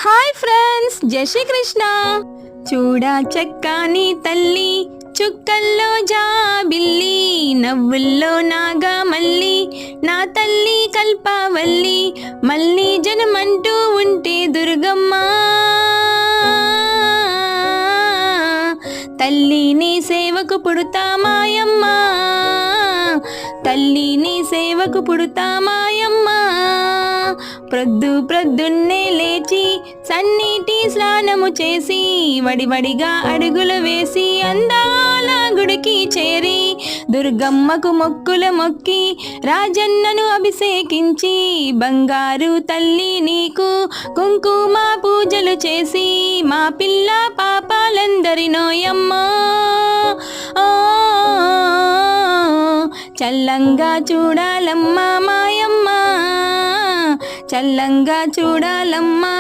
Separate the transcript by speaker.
Speaker 1: Hi friends, జై శ్రీ కృష్ణ. చూడా చక్కని తల్లి, చుక్కల్లో జాబిల్లి, నవ్వుల్లో నాగా మల్లి, నా తల్లి కల్పవల్లి. మళ్ళీ జనమంటూ ఉంటే దుర్గమ్మ, తల్లి నీ సేవకు పుడతా మాయమ్మ, తల్లి నీ సేవకు పుడతా మాయమ్మ. ప్రొద్దున్నే లేచి సన్నీటి స్నానము చేసి, వడివడిగా అడుగులు వేసి, అందాల గుడికి చేరి, దుర్గమ్మకు మొక్కుల మొక్కి, రాజన్నను అభిషేకించి, బంగారు తల్లి నీకు కుంకుమ పూజలు చేసి, మా పిల్ల పాపాలందరినోయమ్మా చల్లంగా చూడాలమ్మా మాయమ్మ, చల్లంగా చూడాలమ్మా.